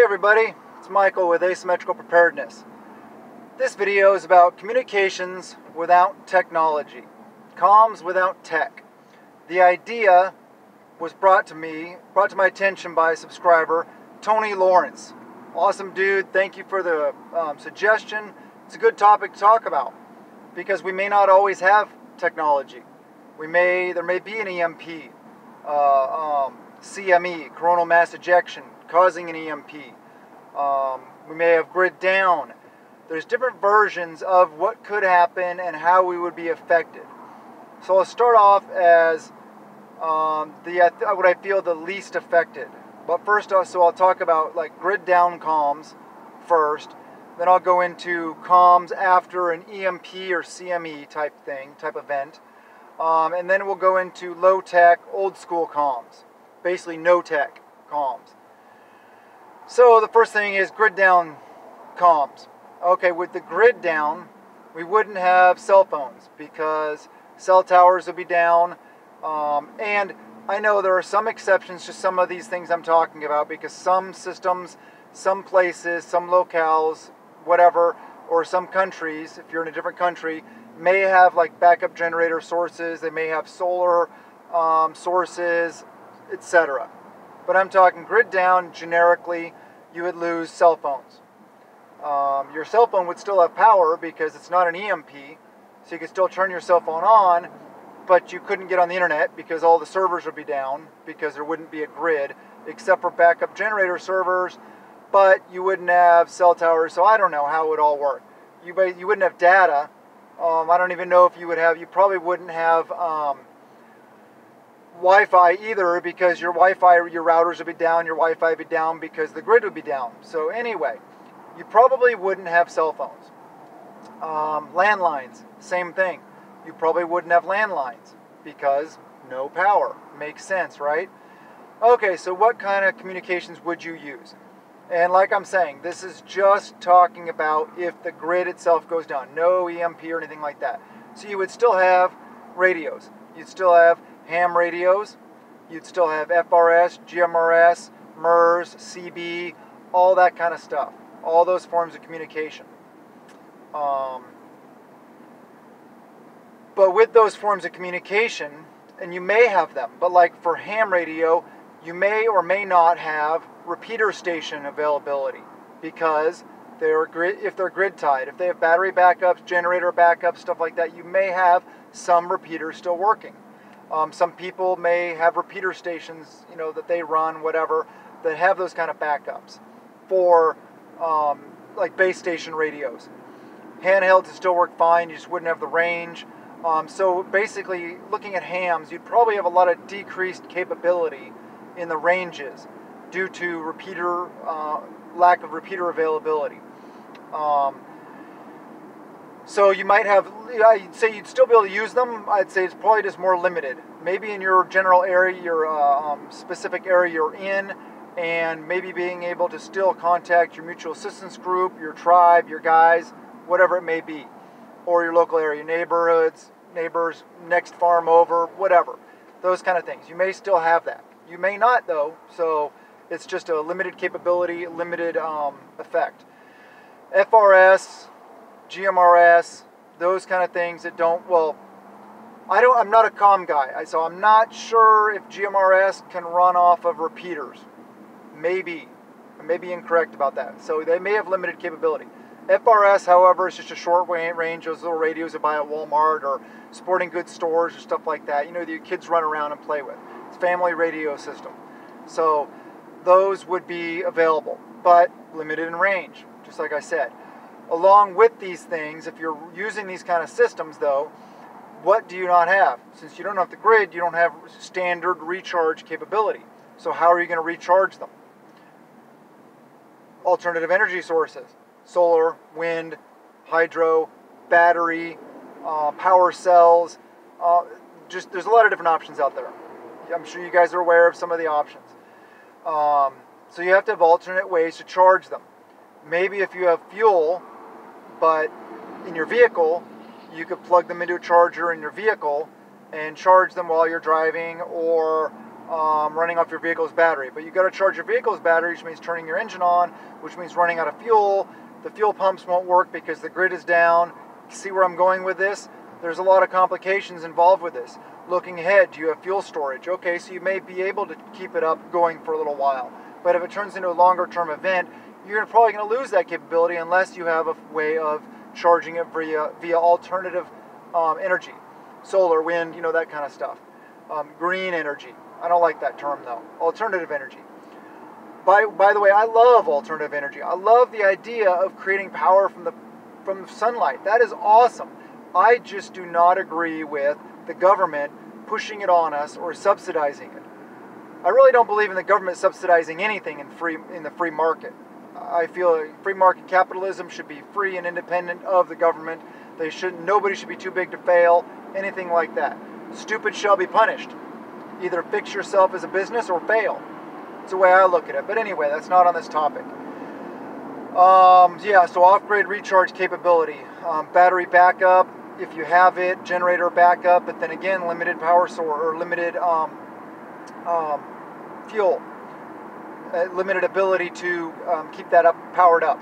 everybody, it's Michael with Asymmetrical Preparedness. This video is about communications without technology, comms without tech. The idea was brought to my attention by a subscriber, Tony Lawrence. Awesome dude, thank you for the suggestion. It's a good topic to talk about because we may not always have technology. There may be an EMP, CME, coronal mass ejection, causing an EMP. We may have grid down. There's different versions of what could happen and how we would be affected. So I'll start off as what I feel the least affected. But first, so I'll talk about like grid down comms first. Then I'll go into comms after an EMP or CME type event. And then we'll go into low tech, old school comms. Basically no tech comms. So the first thing is grid down comms. Okay, with the grid down, we wouldn't have cell phones because cell towers would be down. And I know there are some exceptions to some of these things I'm talking about because some systems, some places, some locales, whatever, or some countries, if you're in a different country, may have like backup generator sources, they may have solar sources, etc. But I'm talking grid down, generically, you would lose cell phones. Your cell phone would still have power because it's not an EMP, so you could still turn your cell phone on, but you couldn't get on the internet because all the servers would be down because there wouldn't be a grid except for backup generator servers, but you wouldn't have cell towers, so I don't know how it would all work. You wouldn't have data. I don't even know if you probably wouldn't have Wi-Fi either because your routers would be down, your Wi-Fi would be down because the grid would be down. So anyway, you probably wouldn't have cell phones. Landlines, same thing. You probably wouldn't have landlines because no power. Makes sense, right? Okay, so what kind of communications would you use? And like I'm saying, this is just talking about if the grid itself goes down. No EMP or anything like that. So you would still have radios. You'd still have ham radios. You'd still have FRS, GMRS, MERS, CB, all that kind of stuff. All those forms of communication. But with those forms of communication, and you may have them, but like for ham radio, you may or may not have repeater station availability because if they're grid tied, if they have battery backups, generator backups, stuff like that, you may have some repeaters still working. Some people may have repeater stations, that they run, whatever, that have those kind of backups for like base station radios. Handhelds would still work fine, you just wouldn't have the range. So basically, looking at hams, you'd probably have a lot of decreased capability in the ranges due to lack of repeater availability. So you might have, I'd say you'd still be able to use them. I'd say it's probably just more limited. Maybe in your general area, your specific area you're in, and maybe being able to still contact your mutual assistance group, your tribe, your guys, whatever it may be, or your local area, neighbors, next farm over, whatever. Those kind of things. You may still have that. You may not, though, so it's just a limited capability, limited effect. FRS, GMRS, those kind of things that I'm not a comm guy, so I'm not sure if GMRS can run off of repeaters. Maybe. I may be incorrect about that. So they may have limited capability. FRS, however, is just a short range, those little radios you buy at Walmart or sporting goods stores or stuff like that. That your kids run around and play with. It's a family radio system. So those would be available, but limited in range, just like I said. Along with these things, if you're using these kind of systems, though, what do you not have? Since you don't have the grid, you don't have standard recharge capability. So how are you going to recharge them? Alternative energy sources. Solar, wind, hydro, battery, power cells. There's a lot of different options out there. I'm sure you guys are aware of some of the options. So you have to have alternate ways to charge them. Maybe if you have fuel, but in your vehicle, you could plug them into a charger in your vehicle and charge them while you're driving, or running off your vehicle's battery. But you got to charge your vehicle's battery, which means turning your engine on, which means running out of fuel. The fuel pumps won't work because the grid is down. See where I'm going with this? There's a lot of complications involved with this. Looking ahead, do you have fuel storage? Okay, so you may be able to keep it up going for a little while. But if it turns into a longer term event, you're probably going to lose that capability unless you have a way of charging it via alternative energy. Solar, wind, that kind of stuff. Green energy. I don't like that term though. Alternative energy. By the way, I love alternative energy. I love the idea of creating power from the sunlight. That is awesome. I just do not agree with the government pushing it on us or subsidizing it. I really don't believe in the government subsidizing anything in the free market. I feel free market capitalism should be free and independent of the government. Nobody should be too big to fail, anything like that. Stupid shall be punished. Either fix yourself as a business or fail. It's the way I look at it. But anyway, that's not on this topic. So off-grid recharge capability. Battery backup, if you have it. Generator backup, but then again, limited power source or limited fuel. Limited ability to keep that powered up.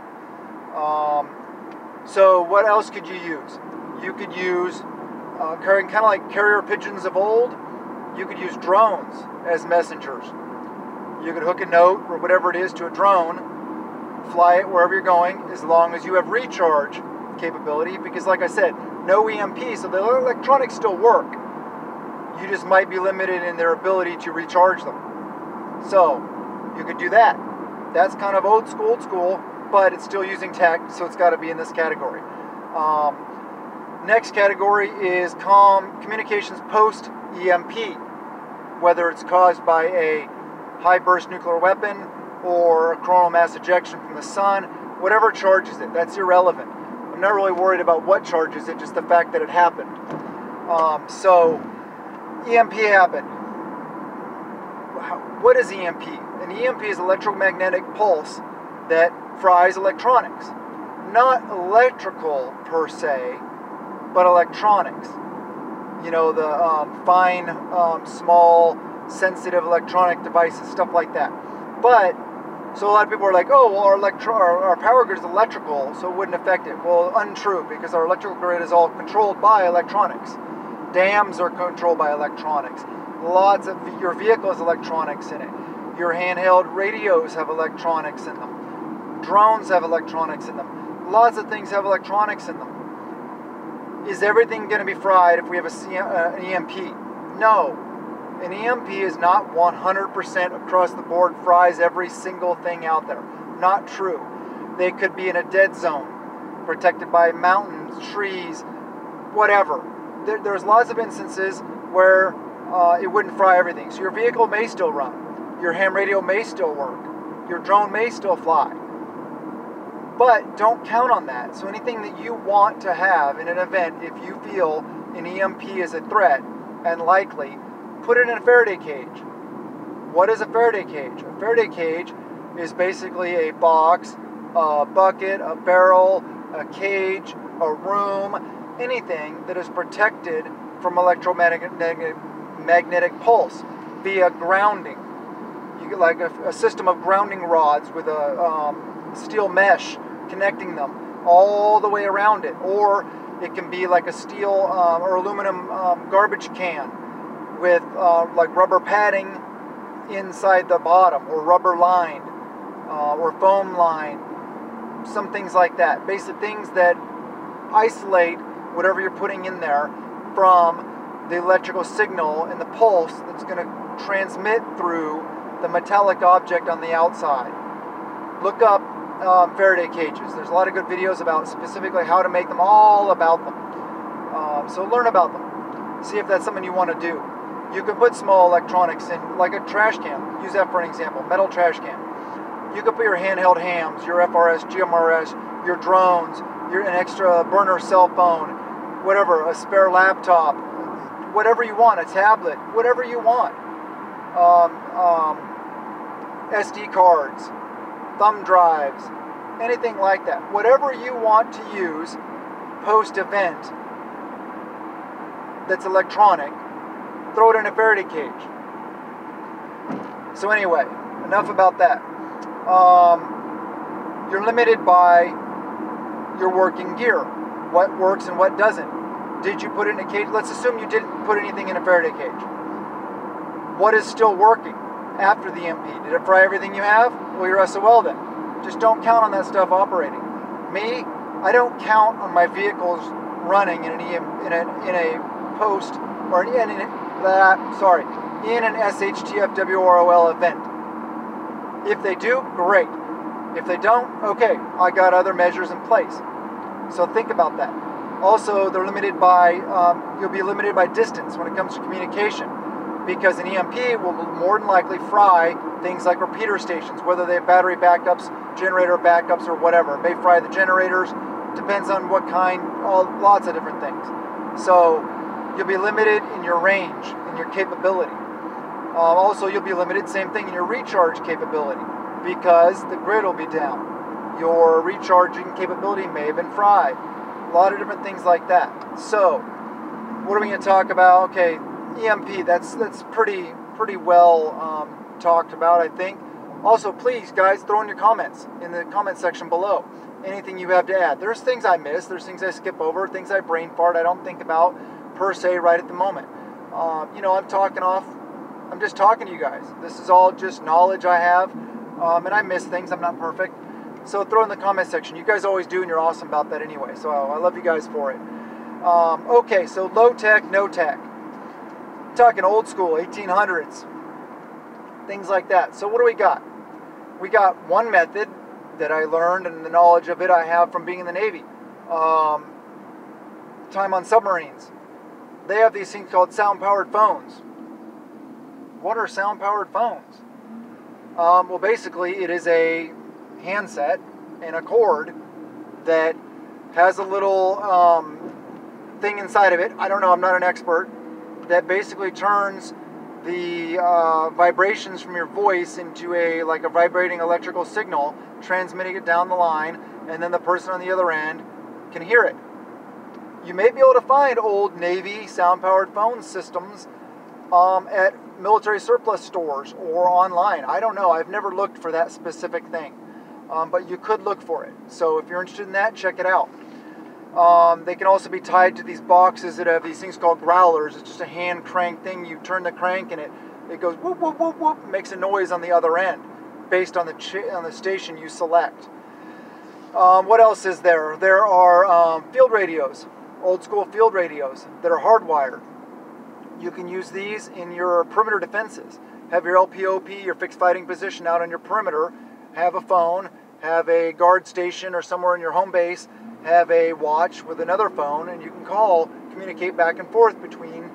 So what else could you use? You could use kind of like carrier pigeons of old. You could use drones as messengers. You could hook a note or whatever it is to a drone, fly it wherever you're going, as long as you have recharge capability. Because like I said, no EMP, so the electronics still work. You just might be limited in their ability to recharge them. So you could do that. That's kind of old school, but it's still using tech, so it's got to be in this category. Next category is communications post EMP, whether it's caused by a high burst nuclear weapon or a coronal mass ejection from the sun, whatever charges it, that's irrelevant. I'm not really worried about what charges it, just the fact that it happened. So EMP happened. What is EMP? An EMP is electromagnetic pulse that fries electronics. Not electrical per se, but electronics. The fine, small, sensitive electronic devices, stuff like that. But, so a lot of people are like, oh, well, our power grid is electrical, so it wouldn't affect it. Well, untrue, because our electrical grid is all controlled by electronics. Dams are controlled by electronics. Lots of your vehicle has electronics in it. Your handheld radios have electronics in them. Drones have electronics in them. Lots of things have electronics in them. Is everything going to be fried if we have an EMP? No. An EMP is not 100% across the board fries every single thing out there. Not true. They could be in a dead zone, protected by mountains, trees, whatever. There's lots of instances where it wouldn't fry everything. So your vehicle may still run. Your ham radio may still work. Your drone may still fly. But don't count on that. So anything that you want to have in an event, if you feel an EMP is a threat and likely, put it in a Faraday cage. What is a Faraday cage? A Faraday cage is basically a box, a bucket, a barrel, a cage, a room, anything that is protected from electromagnetic pulse via grounding. You get like a system of grounding rods with a steel mesh connecting them all the way around it, or it can be like a steel or aluminum garbage can with like rubber padding inside the bottom, or rubber lined or foam lined, some things like that. Basic things that isolate whatever you're putting in there from the electrical signal and the pulse that's going to transmit through the metallic object on the outside. Look up Faraday cages. There's a lot of good videos about specifically how to make them, all about them. So learn about them. See if that's something you want to do. You can put small electronics in, like a trash can. Use that for an example, metal trash can. You can put your handheld hams, your FRS, GMRS, your drones, an extra burner cell phone, whatever, a spare laptop, whatever you want, a tablet, whatever you want. SD cards, thumb drives, anything like that. Whatever you want to use post-event that's electronic, throw it in a Faraday cage. So anyway, enough about that. You're limited by your working gear. What works and what doesn't. Did you put it in a cage? Let's assume you didn't put anything in a Faraday cage. What is still working after the EMP? Did it fry everything you have? Well, you're SOL then. Just don't count on that stuff operating. Me, I don't count on my vehicles running in a post or in an SHTFWROL event. If they do, great. If they don't, okay, I got other measures in place. So think about that. Also, they're limited by, you'll be limited by distance when it comes to communication, because an EMP will more than likely fry things like repeater stations, whether they have battery backups, generator backups, or whatever. It may fry the generators, depends on what kind, lots of different things. So you'll be limited in your range, in your capability. Also, you'll be limited, same thing, in your recharge capability, because the grid will be down. Your recharging capability may have been fried. A lot of different things like that. So, what are we going to talk about? Okay, EMP, that's pretty well talked about, I think. Also, please, guys, throw in your comments in the comment section below. Anything you have to add. There's things I miss, there's things I skip over, things I brain fart I don't think about per se right at the moment. I'm just talking to you guys. This is all just knowledge I have, and I miss things. I'm not perfect. So throw in the comment section. You guys always do, and you're awesome about that anyway. So I love you guys for it. Okay, so low tech, no tech. I'm talking old school, 1800s. Things like that. So what do we got? We got one method that I learned, and the knowledge of it I have from being in the Navy. Time on submarines. They have these things called sound-powered phones. What are sound-powered phones? Well, basically, it is a handset and a cord that has a little thing inside of it. I don't know, I'm not an expert. That basically turns the vibrations from your voice into a vibrating electrical signal, transmitting it down the line, and then the person on the other end can hear it. You may be able to find old Navy sound-powered phone systems at military surplus stores or online. I don't know. I've never looked for that specific thing. But you could look for it. So if you're interested in that, check it out. They can also be tied to these boxes that have these things called growlers. It's just a hand crank thing. You turn the crank and it goes whoop, whoop, whoop, whoop, makes a noise on the other end based on the station you select. What else is there? There are field radios, old school field radios that are hardwired. You can use these in your perimeter defenses. Have your LPOP, your fixed fighting position out on your perimeter. Have a phone, have a guard station or somewhere in your home base, have a watch with another phone, and you can communicate back and forth between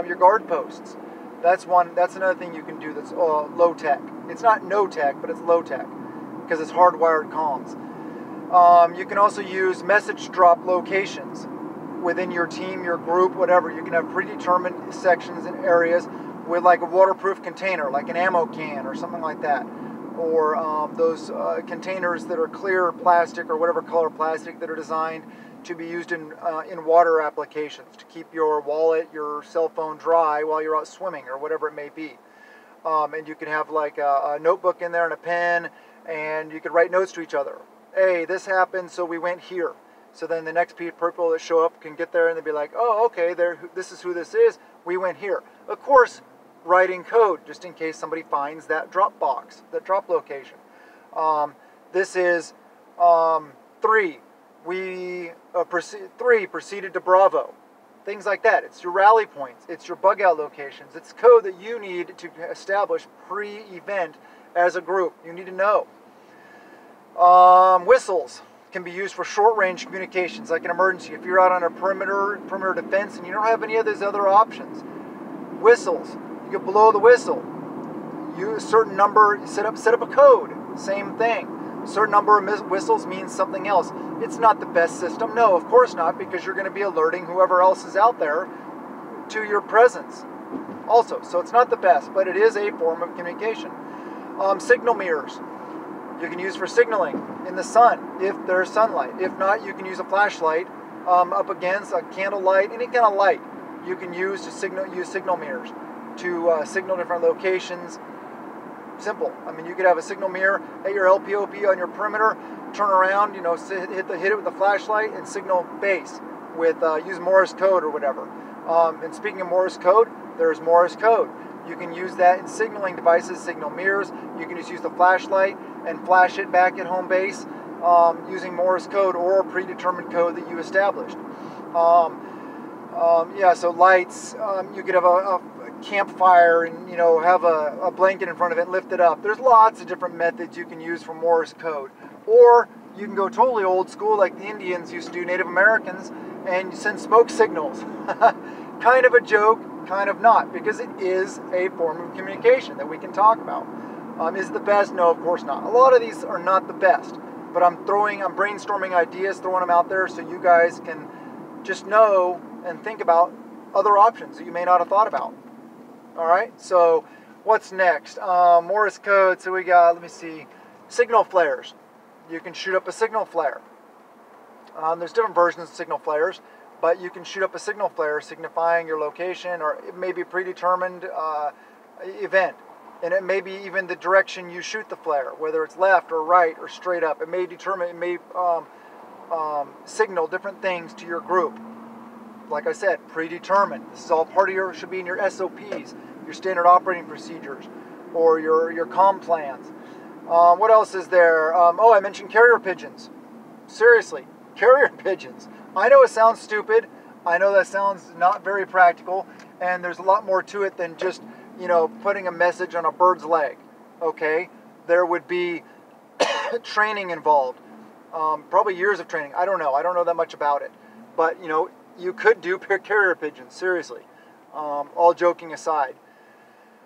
your guard posts. That's another thing you can do that's low tech. It's not no tech, but it's low tech because it's hardwired comms. You can also use message drop locations within your team, your group, whatever. You can have predetermined sections and areas with like a waterproof container, like an ammo can or something like that. Or those containers that are clear plastic or whatever color plastic that are designed to be used in water applications to keep your wallet, your cell phone dry while you're out swimming or whatever it may be. And you can have like a notebook in there and a pen, and you could write notes to each other. Hey, this happened, so we went here. So then the next people that show up can get there and they'll be like, oh, okay, this is who this is. We went here. Of course, writing code just in case somebody finds that drop box, that drop location. This is 3. Three proceeded to Bravo. Things like that. It's your rally points. It's your bug out locations. It's code that you need to establish pre-event as a group. You need to know. Whistles can be used for short-range communications, like an emergency. If you're out on a perimeter defense and you don't have any of those other options, whistles. You can blow the whistle. Use a certain number. Set up a code. Same thing. A certain number of whistles means something else. It's not the best system. No, of course not, because you're going to be alerting whoever else is out there to your presence. Also, so it's not the best, but it is a form of communication. Signal mirrors. You can use for signaling in the sun if there's sunlight. If not, you can use a flashlight up against a candle light, any kind of light you can use to use signal mirrors to signal different locations. Simple. I mean, you could have a signal mirror at your LPOP on your perimeter, turn around, you know, hit it with a flashlight and signal base with use Morse code or whatever. And speaking of Morse code, there's Morse code. You can use that in signaling devices, signal mirrors. You can just use the flashlight and flash it back at home base using Morse code or a predetermined code that you established. Yeah, so lights, you could have a campfire and, you know, have a blanket in front of it and lift it up. There's lots of different methods you can use for Morse code. Or you can go totally old school like the Indians used to do, Native Americans, and send smoke signals. Kind of a joke, kind of not, because it is a form of communication that we can talk about. Is it the best? No, of course not. A lot of these are not the best, but I'm brainstorming ideas, throwing them out there so you guys can just know and think about other options that you may not have thought about. All right, so what's next? Morse code, so we got, let me see, signal flares. You can shoot up a signal flare. There's different versions of signal flares, but you can shoot up a signal flare signifying your location, or it may be a predetermined event. And it may be even the direction you shoot the flare, whether it's left or right or straight up. It may signal different things to your group. Like I said, predetermined. This is all part of should be in your SOPs, your standard operating procedures, or your comm plans. What else is there? Oh, I mentioned carrier pigeons. Seriously, carrier pigeons. I know it sounds stupid. I know that sounds not very practical, and there's a lot more to it than just, you know, putting a message on a bird's leg. Okay, there would be training involved, probably years of training. I don't know that much about it, but you know, you could do carrier pigeons, seriously, all joking aside.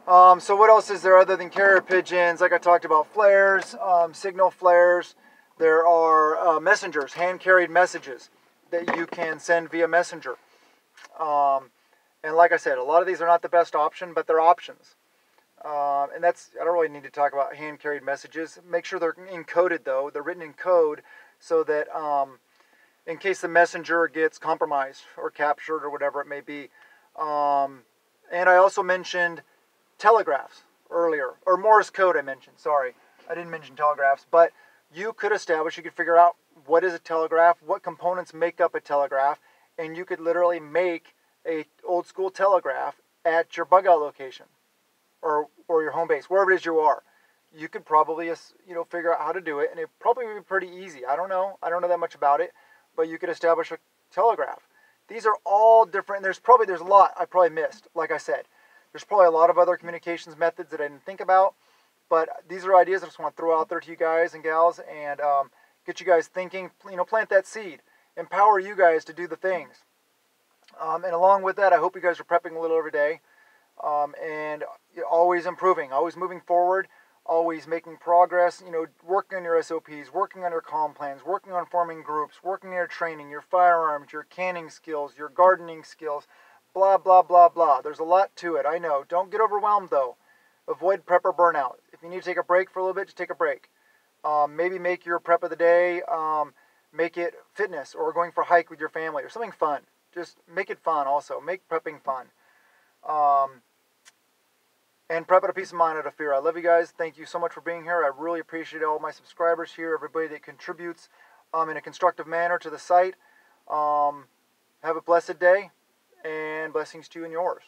So what else is there other than carrier pigeons? Like I talked about, flares, signal flares. There are messengers, hand-carried messages that you can send via messenger. And like I said, a lot of these are not the best option, but they're options. And I don't really need to talk about hand-carried messages. Make sure they're encoded, though. They're written in code so that in case the messenger gets compromised or captured or whatever it may be. And I also mentioned telegraphs earlier, or Morse code I mentioned, sorry. I didn't mention telegraphs, but you could figure out what is a telegraph, what components make up a telegraph, and you could literally make a old school telegraph at your bug out location or your home base, wherever it is you are. You could probably, you know, figure out how to do it, and it probably would be pretty easy. I don't know that much about it, but you could establish a telegraph. These are all different. There's a lot I probably missed. Like I said, there's probably a lot of other communications methods that I didn't think about, but these are ideas I just want to throw out there to you guys and gals, and get you guys thinking, you know, plant that seed, empower you guys to do the things. And along with that, I hope you guys are prepping a little every day, and always improving, always moving forward, always making progress, you know, working on your SOPs, working on your comm plans, working on forming groups, working on your training, your firearms, your canning skills, your gardening skills, blah, blah, blah, blah. There's a lot to it, I know. Don't get overwhelmed, though. Avoid prepper burnout. If you need to take a break for a little bit, just take a break. Maybe make your prep of the day, make it fitness or going for a hike with your family or something fun. Just make it fun also. Make prepping fun. And prep out of peace of mind, out of fear. I love you guys. Thank you so much for being here. I really appreciate all my subscribers here, everybody that contributes in a constructive manner to the site. Have a blessed day, and blessings to you and yours.